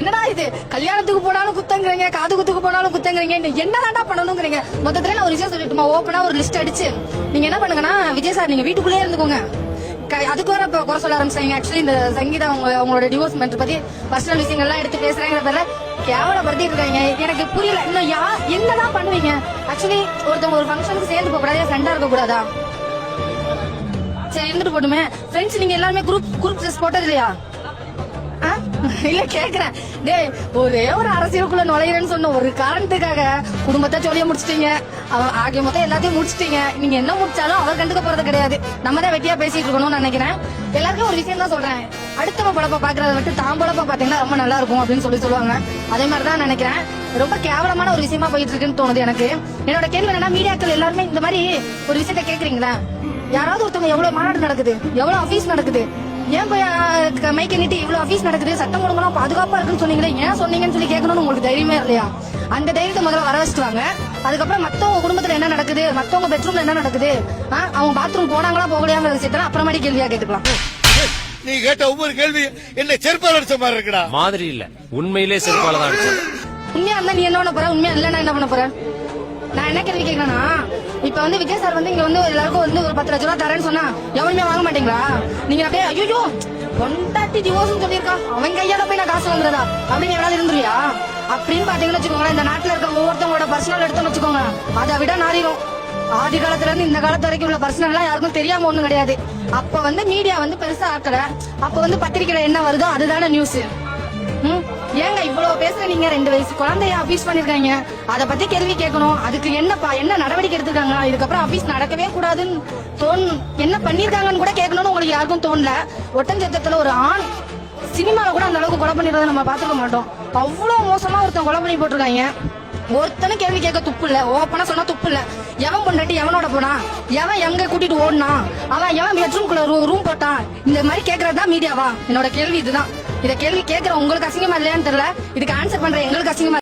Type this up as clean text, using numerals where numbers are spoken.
என்னடா இது கல்யாணத்துக்கு போனாலும் குத்தங்கிறீங்க, காது குத்துக்கு போனாலும் குத்தங்கிறீங்க, என்னடா பண்ணணுங்கிறீங்க. மொத்தத்துல நான் ஒரு விஷயம் சொல்லிட்டுமா, ஓப்பனா ஒரு லிஸ்ட் அடிச்சு நீங்க என்ன பண்ணுங்கன்னா, விஜய் சார் நீங்க வீட்டுக்குள்ளே இருந்துக்கோங்க. அதுக்கு வர இப்ப குறை சொல்ல ஆரம்பிச்சாங்க. ஆக்சுவலி இந்த சங்கீதா அவங்களோட டிவோர்ஸ் மேட்டர் பத்தி பர்சனல் விஷயங்கள்லாம் எடுத்து பேசுறாங்க, பேர்ல கேவலப்படுத்தி இருக்காங்க. எனக்கு புரியல, இன்னும் என்னதான் பண்ணுவீங்க. ஆக்சுவலி ஒருத்தவங்க ஒரு ஃபங்க்ஷனுக்கு சேர்ந்து போக கூடாது, ஃப்ரெண்டா இருக்க கூடாதா? சரி இருந்துட்டு போட்டுமே. ஃப்ரெண்ட்ஸ் நீங்க எல்லாருமே குரூப் ட்ரெஸ் போட்டது இல்லையா? இல்ல கேக்குறேன். டேய், ஒரே ஒரு அரசியலுக்குள்ள நுழையிறேன்னு சொன்ன ஒரு காரணத்துக்காக குடும்பத்தை சொல்லிய முடிச்சிட்டீங்க, ஆகிய மொத்தம் எல்லாத்தையும் முடிச்சிட்டீங்க. நீங்க என்ன முடிச்சாலும் அவர் கண்டுக்க போறது கிடையாது. நம்ம தான் வெட்டியா பேசிட்டு இருக்கணும்னு நினைக்கிறேன். எல்லாருக்கும் ஒரு விஷயம் தான் சொல்றேன், அடுத்தவ பழப்ப பாக்குறத விட்டு தான் பழப்ப பாத்தீங்கன்னா ரொம்ப நல்லா இருக்கும் அப்படின்னு சொல்லுவாங்க. அதே மாதிரிதான் நினைக்கிறேன். ரொம்ப கேவலமான ஒரு விஷயமா போயிட்டு இருக்குன்னு தோணுது எனக்கு. என்னோட கேள்வி என்னன்னா, மீடியாக்கள் எல்லாருமே இந்த மாதிரி ஒரு விஷயத்த கேக்குறீங்களா? யாராவது ஒருத்தவங்க எவ்வளவு மாநாடு நடக்குது, எவ்வளவு ஆபீஸ் நடக்குது, ஏன் போய் மைக்க நீட்டி இவ்வளவு ஆபீஸ் நடக்குது, சட்டம் ஒழுங்கெல்லாம் பாதுகாப்பா இருக்குன்னு சொன்னீங்களே, ஏன் சொன்னீங்கன்னு சொல்லி கேட்கணும்னு உங்களுக்கு தைரியமே இல்லையா? அந்த தைரியத்தை முதல்ல வர வச்சுட்டுவாங்க. அதுக்கப்புறம் மத்தவங்க குடும்பத்துல என்ன நடக்குது, மத்தவங்க பெட்ரூம்ல என்ன நடக்குது, அவங்க பாத்ரூம் போனாங்களா போகலையாங்கிற விஷயத்த அப்புறமாடி கேள்வியா கேட்டுக்கலாம். நீ கேட்ட ஒவ்வொரு கேள்வி என்ன செருப்பால் அடிச்ச மாதிரி இருக்குடா. மாதிரி இல்ல, உண்மையிலே செருப்பால தான் அடிச்சது. உண்மையா இருந்தா நீ என்ன பண்ண போற, உண்மையா இல்லன்னா என்ன பண்ண போற? நான் என்ன கேள்வி கேட்கறேன்னா, இப்ப விஜய் சார் இங்க எல்லாருக்கும் ஒரு 10 லட்சம் ரூபாய் தரேன்னு சொன்னா எவனுமே வாங்க மாட்டீங்களா? நீங்க அப்படியே ஐயோ கொண்டாட்டி டிவோர்ஸ் சொல்லியிருக்கா, அவன் கையால போய் நான் காசு வாங்குறதா அப்படின்னு எவ்வளவு இருந்துருவியா? அப்படின்னு பாத்தீங்கன்னு வச்சுக்கோங்களேன், இந்த நாட்டுல இருக்க ஒவ்வொருத்தவங்களோட பர்சனல் எடுத்தோம்னு வச்சுக்கோங்க, அதை விட நாரிடும். ஆதி காலத்துல இருந்து இந்த காலத்து வரைக்கும் உள்ள பர்சனல் எல்லாம் யாருக்கும் தெரியாம ஒண்ணும் கிடையாது. அப்ப மீடியா பெருசா ஆக்கல, அப்ப பத்திரிக்கையில என்ன வருதோ அதுதானே நியூஸ். ஏங்க இவ்வளவு பேசுற நீங்க 2 வயசு குழந்தைய அபீஸ் பண்ணிருக்காங்க, அத பத்தி கேள்வி கேட்கணும். அதுக்கு என்ன நடவடிக்கை எடுத்துருக்காங்க, இதுக்கப்புறம் அபீஸ் நடக்கவே கூடாதுன்னு என்ன பண்ணிருக்காங்கன்னு கூட கேட்கணும்னு உங்களுக்கு யாருக்கும் தோணல. ஒட்டஞ்சத்தத்துல ஒரு ஆண் சினிமால கூட அந்த அளவுக்கு கொலை பண்ணிடுறத நம்ம பாத்துக்க மாட்டோம். அவ்வளவு மோசமா ஒருத்தன் கொலை பண்ணி போட்டிருக்காங்க. ஒருத்தனும் கேள்வி கேட்க துப்பு இல்ல, ஓப்பனா சொன்னா துப்பு இல்ல. எவன் பொண்டாட்டி எவனோட போனா, எவன் எங்க கூட்டிட்டு ஓடுனா, அவன் எவன் பெட்ரூம்குள்ள ரூம் போட்டான், இந்த மாதிரி கேக்குறதுதான் மீடியாவா? என்னோட கேள்வி இதுதான். இத கேள்வி கேட்கிற உங்களுக்கு அசிங்கமா இல்லையான்னு தெரியல, இதுக்கு ஆன்சர் பண்ற எங்களுக்கு அசிங்கமா